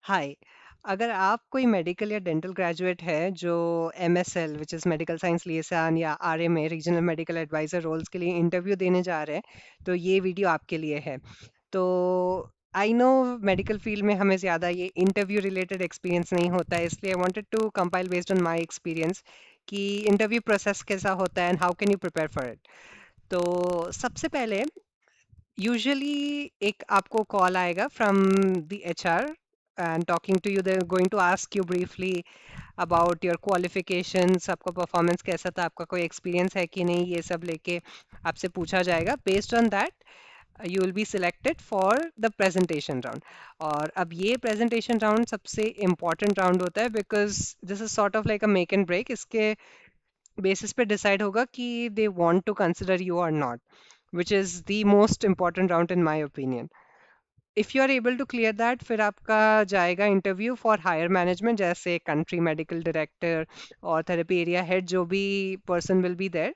हाय। अगर आप कोई मेडिकल या डेंटल ग्रेजुएट है जो MSL which is medical science liaison या RMA regional medical adviser roles के लिए इंटरव्यू देने जा रहे हैं तो ये वीडियो आपके लिए है। तो आई नो मेडिकल फील्ड में हमें ज़्यादा ये इंटरव्यू रिलेटेड एक्सपीरियंस नहीं होता है, इसलिए I wanted to compile based on my experience कि इंटरव्यू प्रोसेस कैसा होता है and how can you prepare for it. तो सबसे पहले यूजुअली एक आपको कॉल आएगा from the HR and talking to you, they're going to ask you briefly about your qualifications, आपका परफॉर्मेंस कैसा था, आपका कोई एक्सपीरियंस है कि नहीं, ये सब लेके आपसे पूछा जाएगा। Based on that you will be selected for the presentation round. और अब ये प्रेजेंटेशन राउंड सबसे इम्पॉर्टेंट राउंड होता है because this is sort of like a make and break. इसके बेसिस पे डिसाइड होगा कि they want to consider you और not, which is the most important round in my opinion. If you are able to clear that फिर आपका जाएगा interview for higher management, जैसे country medical director और therapy area head, जो भी person will be there,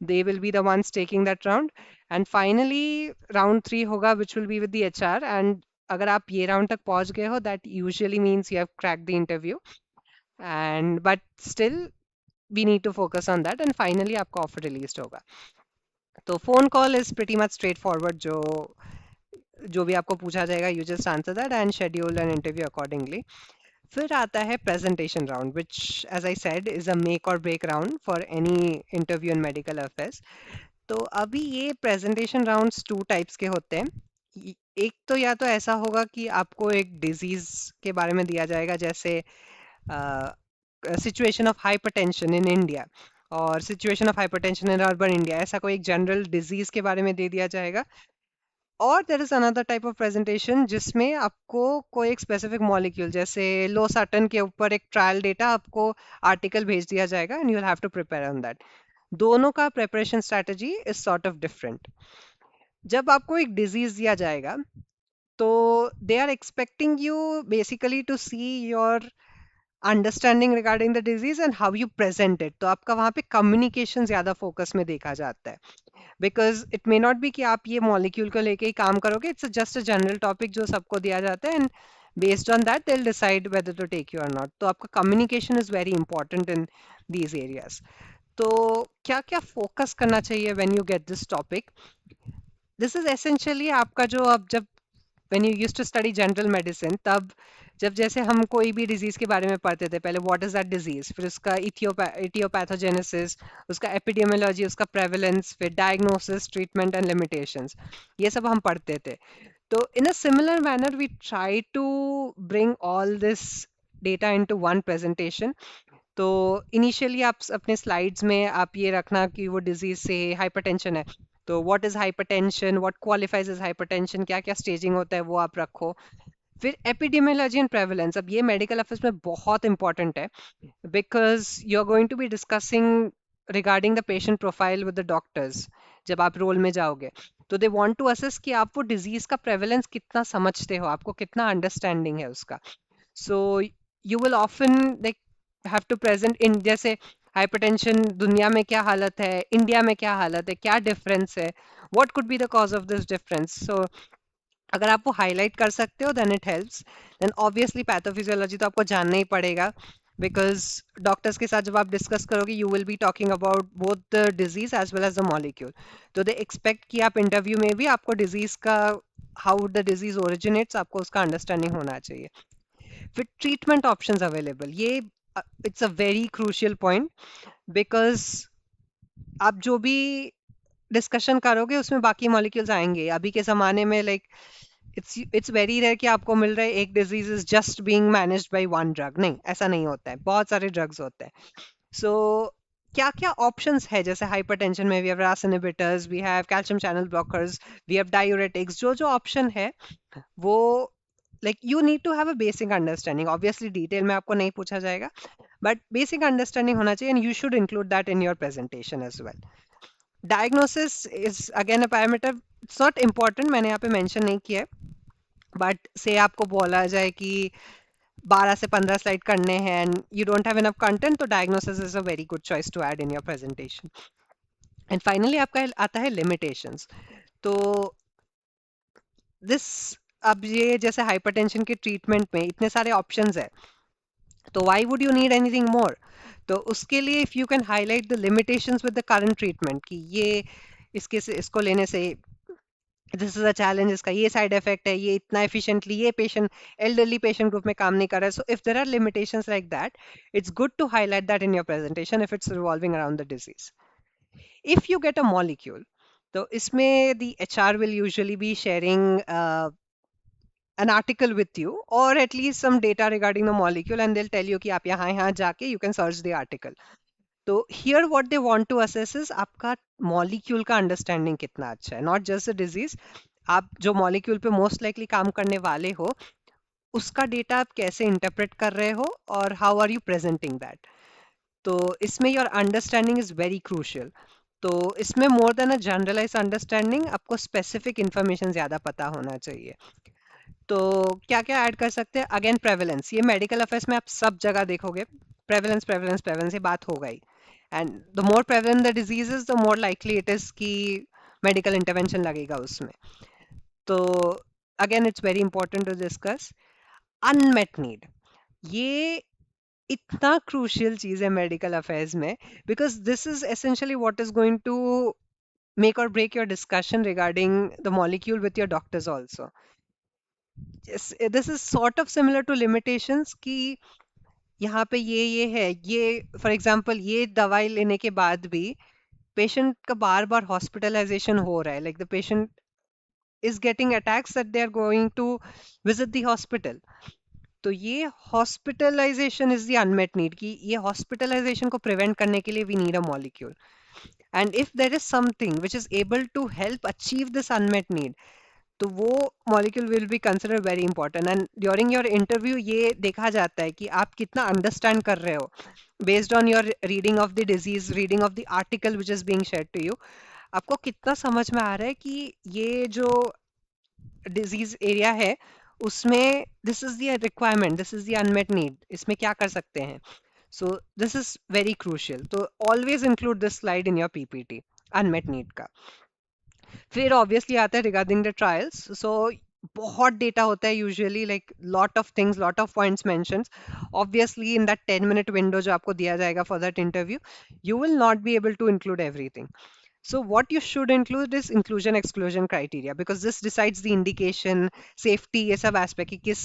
they will be the ones taking that round. And finally round 3 होगा which will be with the HR. And अगर आप ये round तक पहुंच गए हो that usually means you have crack the interview, and but still we need to focus on that and finally आपका offer release होगा। तो phone call is pretty much straight forward. जो भी आपको पूछा जाएगा you just answer that and schedule an interview accordingly. फिर आता है presentation round which as I said is a make और break round for any interview in medical affairs. तो अभी ये प्रेजेंटेशन राउंड्स टू टाइप्स के होते हैं। एक तो या तो ऐसा होगा कि आपको एक डिजीज के बारे में दिया जाएगा, जैसे situation of hypertension in India और situation of hypertension in urban India, ऐसा कोई एक जनरल डिजीज के बारे में दे दिया जाएगा। और there is another type of presentation जिसमें आपको कोई एक स्पेसिफिक मॉलिक्यूल, जैसे लोसाटन के ऊपर एक ट्रायल डेटा आपको आर्टिकल भेज दिया जाएगा and you will have to prepare on that. दोनों का preparation strategy is sort of different. जब आपको एक डिजीज दिया जाएगा तो they are expecting you basically to see your understanding regarding the disease and how you present it. तो आपका वहाँ पे कम्युनिकेशन ज्यादा फोकस में देखा जाता है, because it may not be कि आप ये मॉलिक्यूल को लेके ही काम करोगे, it's just a general topic जो सबको दिया जाता है and based on that they will decide whether to take you और नॉट। तो आपका communication is very important in these areas. तो क्या क्या फोकस करना चाहिए when you get this topic? This is essentially आपका जो अब जब when you used to study general medicine, तब जब जैसे हम कोई भी डिजीज के बारे में पढ़ते थे, पहले व्हाट इज दैट डिजीज, फिर उसका इथियोपैथोजेनेसिस, उसका एपिडेमियोलॉजी, उसका प्रेवलेंस, फिर डायग्नोसिस, ट्रीटमेंट एंड लिमिटेशंस, ये सब हम पढ़ते थे। तो in a similar manner we try to bring all this data into one presentation. तो इनिशियली आप अपने स्लाइड्स में आप ये रखना कि वो डिजीज से हाइपरटेंशन है, तो what is hypertension, what qualifies as hypertension, क्या क्या स्टेजिंग होता है वो आप रखो। फिर एपिडेमियोलॉजी एंड प्रेवलेंस, अब ये मेडिकल अफेयर्स में बहुत इंपॉर्टेंट है because you are going to be discussing regarding the patient profile with the doctors. जब आप रोल में जाओगे तो दे वांट टू असेस कि आप वो डिजीज का प्रेवलेंस कितना समझते हो, आपको कितना अंडरस्टैंडिंग है उसका। So you will often like have to present in, जैसे हाइपरटेंशन दुनिया में क्या हालत है, इंडिया में क्या हालत है, क्या डिफरेंस है, what could be the cause of this difference. So अगर आप वो हाईलाइट कर सकते हो then it helps. Then obviously pathophysiology तो आपको जानना ही पड़ेगा बिकॉज डॉक्टर्स के साथ जब आप डिस्कस करोगे you will be talking about both the disease as well as the molecule. तो दे एक्सपेक्ट कि आप इंटरव्यू में भी आपको डिजीज का, हाउ द डिजीज ओरिजिनेट्स, आपको उसका अंडरस्टैंडिंग होना चाहिए। फिर ट्रीटमेंट ऑप्शंस अवेलेबल, ये it's a very crucial point because आप जो भी डिस्कशन करोगे उसमें बाकी मॉलिक्यूल्स आएंगे। अभी के ज़माने में लाइक इट्स वेरी रेयर कि आपको मिल रहा है एक disease is just being managed by one drug, नहीं ऐसा नहीं होता है, बहुत सारे ड्रग्स होते हैं। सो क्या क्या ऑप्शंस है, जैसे हाइपरटेंशन में we have RAS inhibitors, we have calcium channel blockers, we have diuretics, जो जो ऑप्शन है वो like you need to have a basic understanding. Obviously detail में आपको नहीं पूछा जाएगा बट बेसिक अंडरस्टैंडिंग होना चाहिए and you should include that in your presentation as well. Diagnosis is again a parameter, it's not important, मैंने यहाँ पे मेंशन नहीं किया है। बट से आपको बोला जाए कि 12 से 15 स्लाइड करने हैं and you don't have enough content, तो diagnosis is a very good choice to add in your presentation. And finally आपका आता है लिमिटेशंस। तो दिस अब ये जैसे हाइपरटेंशन के ट्रीटमेंट में इतने सारे ऑप्शंस है, तो why would you need anything more? तो उसके लिए if you can highlight the limitations with the current treatment कि ये इसके से इसको लेने से दिस इज अ चैलेंज, इसका ये साइड इफेक्ट है, ये इतना एफिशिएंटली ये पेशेंट एल्डरली पेशेंट ग्रुप में काम नहीं कर रहा है. So if there are limitations like that, it's good to highlight that in your presentation if it's revolving around the disease. If you get a molecule, तो इसमें the HR will usually be sharing an article with you or at least some data regarding the molecule, and they'll tell you कि आप यहाँ जाके you can search the article. तो here what they want to assess is आपका molecule का understanding कितना अच्छा है, not just the disease. आप जो molecule पे most likely काम करने वाले हो उसका data आप कैसे interpret कर रहे हो और how are you presenting that. तो इसमें your understanding is very crucial. तो इसमें मोर देन अ जनरलाइज अंडरस्टैंडिंग आपको स्पेसिफिक इंफॉर्मेशन ज्यादा पता होना चाहिए. तो क्या क्या ऐड कर सकते हैं? अगेन प्रेवलेंस, ये मेडिकल अफेयर्स में आप सब जगह देखोगे. प्रेवलेंस प्रेवलेंस प्रेवलेंस, ये बात हो गई. And the more prevalent the disease is the more likely it is कि मेडिकल इंटरवेंशन लगेगा उसमें. तो again it's very important to discuss unmet need. ये इतना क्रूशियल चीज है मेडिकल अफेयर्स में, because this is essentially what is going to make or break your discussion regarding the molecule with your doctors also. Yes, this is sort of similar to limitations कि यहाँ पे ये है, ये for example ये दवाई लेने के बाद भी पेशेंट का बार बार हॉस्पिटलाइजेशन हो रहा है, like the patient is getting attacks that they are going to visit the hospital. तो ये hospitalization is the unmet need कि ये हॉस्पिटलाइजेशन को प्रिवेंट करने के लिए we need a molecule. And if there is something which is able to help achieve this unmet need, तो वो molecule will be consider very important. And during your interview ये देखा जाता है कि आप कितना अंडरस्टैंड कर रहे हो based on your reading of the disease, reading of the article which is being shared to you. आपको कितना समझ में आ रहा है कि ये जो डिजीज एरिया है उसमें this is the requirement, this is the unmet need, इसमें क्या कर सकते हैं. So this is very crucial. तो always include this slide in your PPT, unmet need का. फिर ऑब्वियसली आता है रिगार्डिंग द ट्रायल्स. सो बहुत डेटा होता है usually, like lot of things, lot of points mentions. Obviously in that 10 minute window जो आपको दिया जाएगा for that interview, you will not be able to include everything. So what you should include is inclusion exclusion criteria, because this decides the indication, safety, ये सब aspect कि किस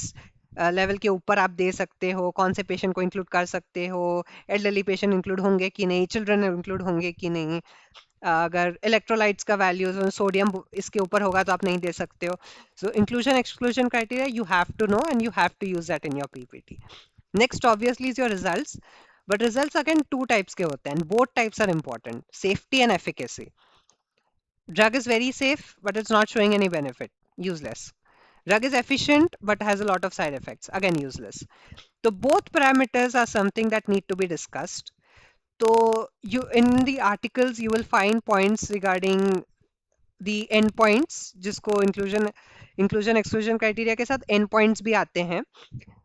level के ऊपर आप दे सकते हो, कौन से पेशेंट को इंक्लूड कर सकते हो, एल्डरली पेशेंट इंक्लूड होंगे कि नहीं, चिल्ड्रन इंक्लूड होंगे कि नहीं. अगर इलेक्ट्रोलाइट्स का वैल्यू सोडियम इसके ऊपर होगा तो आप नहीं दे सकते हो. So inclusion exclusion criteria you have to know and you have to use that in your PPT. Next obviously is your results. But results again two types के होते हैं, both types are important, safety and efficacy. Drug is very safe, but it's not showing any benefit. Useless. Drug is efficient, but has a lot of side effects. Again, useless. So both parameters are something that need to be discussed. So you in the articles you will find points regarding the endpoints, जिसको inclusion exclusion criteria के साथ endpoints भी आते हैं.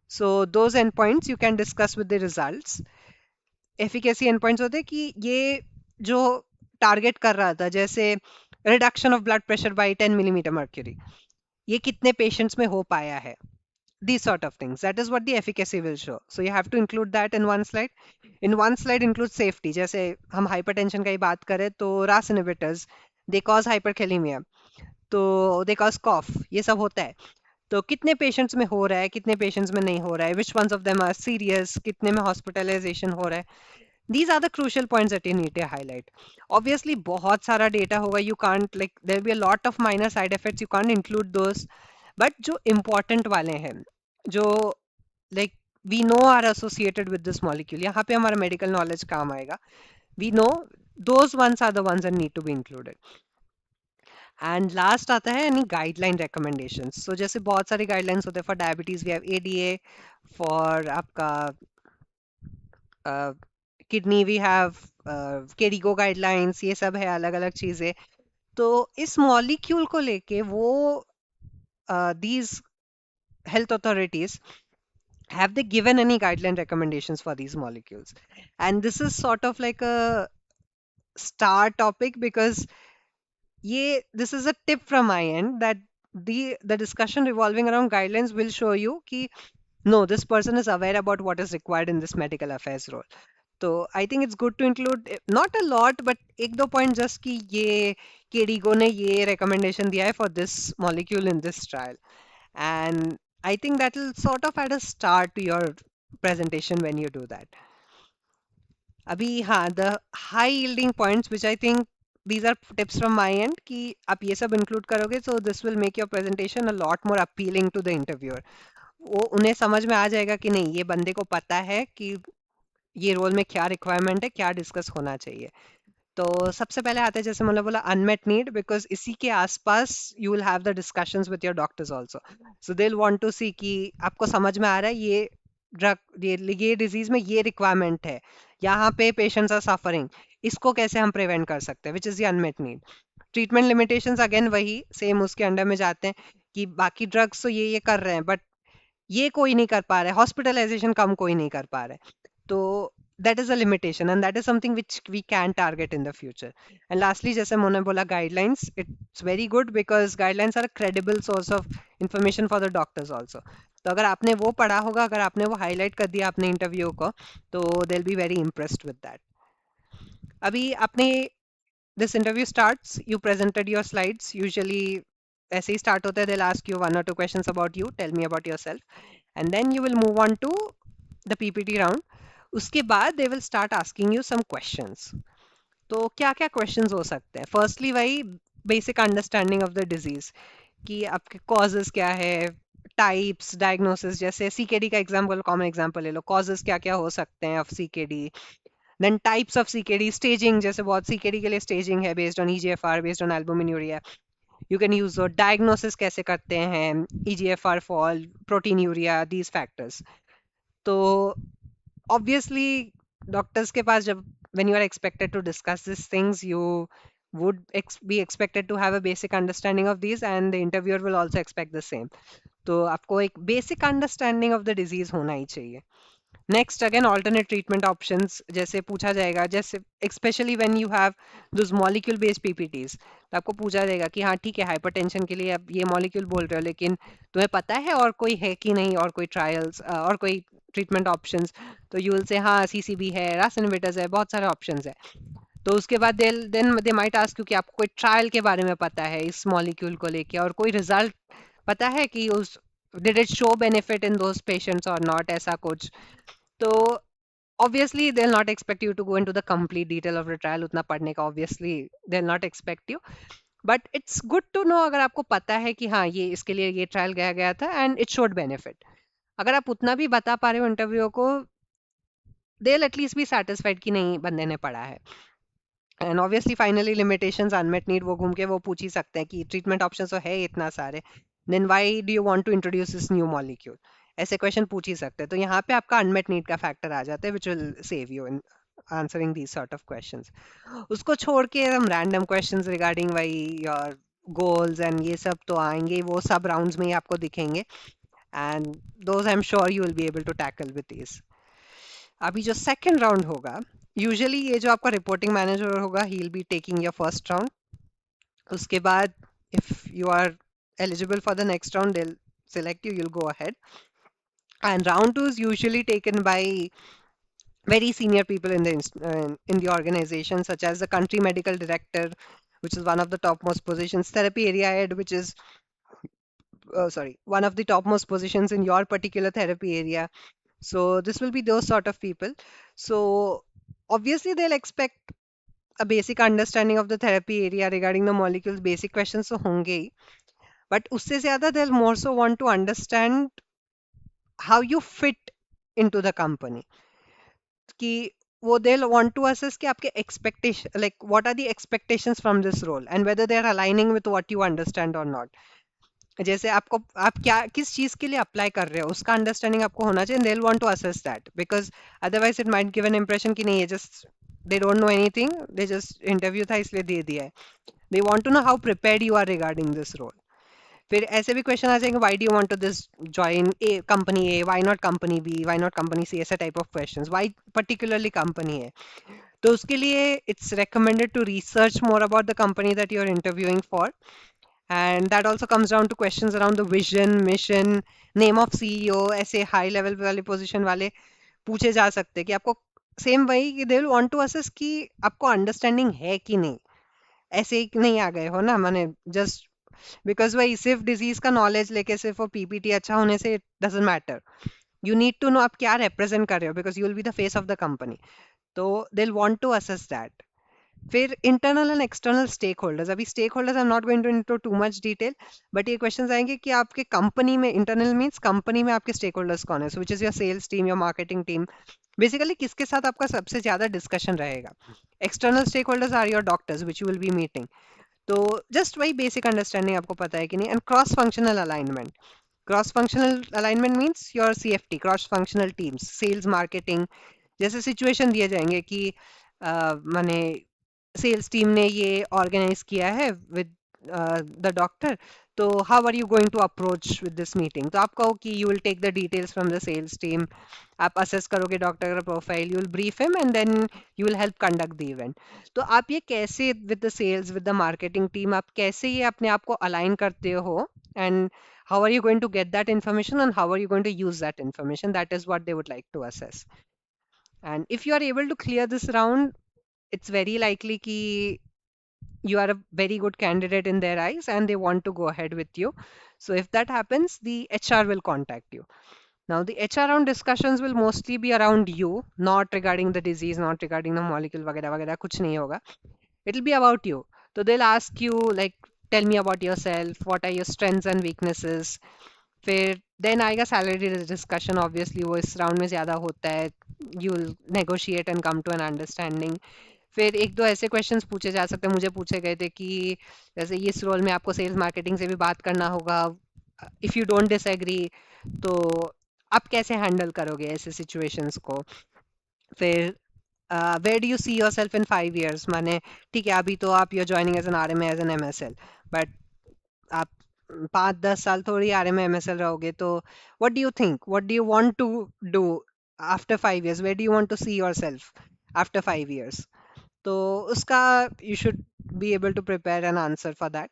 So those endpoints you can discuss with the results. Efficacy endpoints होते हैं कि ये जो टारगेट कर रहा था, जैसे reduction of blood pressure by 10 millimetre mercury, ये कितने पेशेंट्स में हो पाया है. These sort of things, that is what the efficacy will show. So you have to include that in one slide. In one slide include safety. जैसे हम hypertension का ही बात करें तो RAS inhibitors, they cause hyperkalemia, तो they cause cough, ये सब होता है. तो कितने पेशेंट्स में हो रहा है, कितने पेशेंट्स में नहीं हो रहा है, which ones of them are serious, कितने में हॉस्पिटलाइजेशन हो रहा है. These are the crucial points that you need to highlight. Obviously बहुत सारा data होगा, you can't, like there will be a lot of minor side effects, you can't include those. But जो important वाले हैं, जो like we know are associated with this molecule, यहाँ पे हमारा medical knowledge काम आएगा. We know those ones are the ones that need to be included. And last आता है any guideline recommendations. So जैसे बहुत सारी guidelines होते हैं, for diabetes we have ADA, for आपका किडनी वी हैव केडिगो गाइडलाइंस, ये सब है अलग अलग चीजें. तो इस मॉलिक्यूल को लेके वो these health authorities have they given any guideline recommendations for these molecules? And this is sort of like a star topic, because this is a tip from my end that the discussion revolving around guidelines will show you कि no, this person is aware about what is required in this medical affairs role. तो I think it's good to include not a lot but एक दो point just कि ये केडिगो ने ये recommendation दिया है for this molecule in this trial and I think that will sort of at a start to your presentation when you do that. अभी हाँ, the high yielding points which I think these are tips from my end कि आप ये सब include करोगे so this will make your presentation a lot more appealing to the interviewer. वो उन्हें समझ में आ जाएगा कि नहीं ये बंदे को पता है कि ये रोल में क्या रिक्वायरमेंट है क्या डिस्कस होना चाहिए. तो सबसे पहले आता है जैसे मैंने बोला अनमेट नीड बिकॉज इसी के आसपास you will have the discussions with your doctors also. So they will want to see कि आपको समझ में आ रहा है ये ड्रग ये डिजीज में ये रिक्वायरमेंट है, यहाँ पे पेशेंट्स आर सफरिंग, इसको कैसे हम प्रिवेंट कर सकते हैं which is the unmet need. Treatment limitations again वही सेम उसके अंडर में जाते हैं कि बाकी ड्रग्स तो ये कर रहे हैं बट ये कोई नहीं कर पा रहा है, हॉस्पिटलाइजेशन कम कोई नहीं कर पा रहा है. तो that is a limitation and that is something which we can target in the future. And lastly जैसे मैंने बोला guidelines, it's very good because guidelines are a credible source of information for the doctors also. तो अगर आपने वो पढ़ा होगा, अगर आपने वो highlight कर दिया अपने interview को, तो they'll be very impressed with that. अभी आपने this interview starts, you presented your slides. Usually ऐसे ही start होता है, they'll ask you one or two questions about you, tell me about yourself, and then you will move on to the PPT round. उसके बाद they will start asking you some questions. तो क्या क्या questions हो सकते हैं? Firstly वही basic understanding of the disease कि आपके causes क्या है, types, diagnosis, जैसे CKD का example, common example ले लो, causes क्या क्या हो सकते हैं of CKD. Then types of CKD, staging, जैसे बहुत CKD के लिए staging है based on EGFR, based on albuminuria. You can use वो diagnosis कैसे करते हैं, EGFR fall, proteinuria, these factors. तो obviously doctors के पास जब when you are expected to discuss these things you would be expected to have a basic understanding of these and the interviewer will also expect the same. तो आपको एक basic understanding of the disease होना ही चाहिए. Next again alternate treatment options जैसे पूछा जाएगा, जैसे specially when you have those molecule based PPTs, तो आपको पूछा जाएगा कि हाँ ठीक है हाइपरटेंशन के लिए आप ये मॉलिक्यूल बोल रहे हो लेकिन तुम्हें पता है और कोई है कि नहीं और कोई ट्रायल्स और कोई ट्रीटमेंट ऑप्शंस. तो यू विल से हाँ सीसीबी है, रास इनहिबिटर्स है, बहुत सारे ऑप्शंस है. तो उसके बाद then they might ask you कि आपको कोई ट्रायल के बारे में पता है इस मॉलिक्यूल को लेके और कोई रिजल्ट पता है कि उस did it show benefit in those patients और नॉट, ऐसा कुछ. तो obviously they'll not expect you to go into the complete detail of the trial, उतना पढ़ने का obviously they'll not expect you, but it's good to know अगर आपको पता है कि हाँ ये इसके लिए ये ट्रायल गया गया था and it showed benefit. अगर आप उतना भी बता पा रहे हो इंटरव्यू को, they'll at least be satisfied कि नहीं बंदे ने पढ़ा है. And obviously finally limitations unmet need वो घूम के वो पूछ ही सकते हैं कि ट्रीटमेंट ऑप्शंस तो है इतना सारे, then why do you want to introduce this new molecule, ऐसे क्वेश्चन पूछ ही सकते हैं. तो यहाँ पे आपका अनमेट नीड का फैक्टर आ जाता है which will save you in answering these sort of questions. उसको छोड़ के हम रैंडम क्वेश्चंस रिगार्डिंग वही योर गोल्स एंड ये सब तो आएंगे, वो सब राउंड्स में ही आपको दिखेंगे and those I am sure you will be able to tackle with these. अभी जो सेकंड राउंड होगा, यूजुअली ये जो आपका रिपोर्टिंग मैनेजर होगा he will be taking your first round. उसके बाद if you are eligible for the next round they'll select you, you'll go ahead. And round 2 is usually taken by very senior people in the organization such as the country medical director, which is one of the topmost positions, therapy area head, which is sorry, one of the topmost positions in your particular therapy area. So this will be those sort of people. So obviously they'll expect a basic understanding of the therapy area regarding the molecules, basic questions तो होंगे ही, but उससे ज़्यादा they'll more so want to understand how you fit into the company. कि वो they'll want to assess कि आपके expectation, like what are the expectations from this role and whether they are aligning with what you understand or not. जैसे आपको आप क्या किस चीज के लिए अप्लाई कर रहे हो उसका अंडरस्टैंडिंग आपको होना चाहिए. They want to assess that because otherwise it might give an impression कि नहीं ये just they don't know anything, they just interview था इसलिए दे दिया है. They want to know how prepared you are regarding this role. फिर ऐसे भी क्वेश्चन आ जाएंगे why do you want to this join a company A, why not company B, why not company C, ऐसा type of questions, why particularly company है. तो उसके लिए it's recommended to research more about the company that you are interviewing for and that also comes down to questions around the vision, mission, name of CEO, ऐसे high level वाले position वाले पूछे जा सकते हैं कि आपको सेम वही कि they will want to assess कि आपको अंडरस्टैंडिंग है कि नहीं, ऐसे ही नहीं आ गए हो ना, माने जस्ट बिकॉज वही सिर्फ डिजीज का नॉलेज लेके सिर्फ वो पीपीटी अच्छा होने से it doesn't matter. You need to know आप क्या रिप्रेजेंट कर रहे हो, because you will be the face of the company. तो they will want to assess that. फिर internal and external stakeholders, अभी stakeholders I am not going to into too much detail, but ये questions आएंगे कि आपके company में, internal means company में आपके स्टेक होल्डर्स कौन है, so which is your sales team, your marketing team, basically किसके साथ आपका सबसे ज्यादा डिस्कशन रहेगा। External stakeholders are your doctors which you will be meeting. तो जस्ट वही बेसिक अंडरस्टैंडिंग आपको पता है कि नहीं। And cross functional alignment, cross functional alignment means your CFT, cross functional teams, sales, marketing, जैसे सिचुएशन दिए जाएंगे कि माने सेल्स टीम ने ये ऑर्गेनाइज किया है विद द डॉक्टर, तो how are you going to approach with this meeting, तो आप कहो कि you will take the details from the sales team, आप असेस करोगे डॉक्टर का profile, you will brief him and then you will help conduct the event. तो आप ये कैसे with the sales, with the marketing team, आप कैसे ये अपने आप को अलाइन करते हो, and how are you going to get that information and how are you going to use that information, that is what they would like to assess. And if you are able to clear this round, it's very likely ki you are a very good candidate in their eyes and they want to go ahead with you. So if that happens, the HR will contact you. Now the HR round discussions will mostly be around you, not regarding the disease, not regarding the molecule वगैरह वगैरह, कुछ नहीं होगा. It'll be about you. So they'll ask you like, tell me about yourself, what are your strengths and weaknesses. फिर then आएगा salary discussion, obviously वो इस round में ज़्यादा होता है, you negotiate and come to an understanding. फिर एक दो ऐसे क्वेश्चंस पूछे जा सकते हैं, मुझे पूछे गए थे कि जैसे इस रोल में आपको सेल्स मार्केटिंग से भी बात करना होगा, इफ़ यू डोंट डिसएग्री तो आप कैसे हैंडल करोगे ऐसे सिचुएशंस को। फिर where do you see yourself in 5 years, माने ठीक है अभी तो आप, you joining as an R M, as an M S L, but आप 5-10 साल थोड़ी आर में एमएसएल रहोगे, तो what do you think, what do you want to do after 5 years, where do you want to see yourself after 5 years। तो उसका you should be able to prepare an answer for that,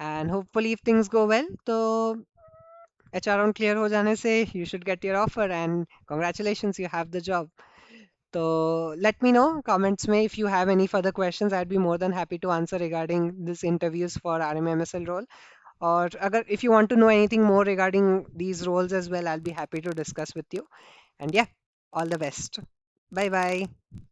and hopefully if things go well तो HR round clear हो जाने से you should get your offer and congratulations, you have the job. तो let me know comments में if you have any further questions, I'd be more than happy to answer regarding this interviews for RMMSL role. Or agar, if you want to know anything more regarding these roles as well, I'll be happy to discuss with you. And yeah, all the best. Bye bye.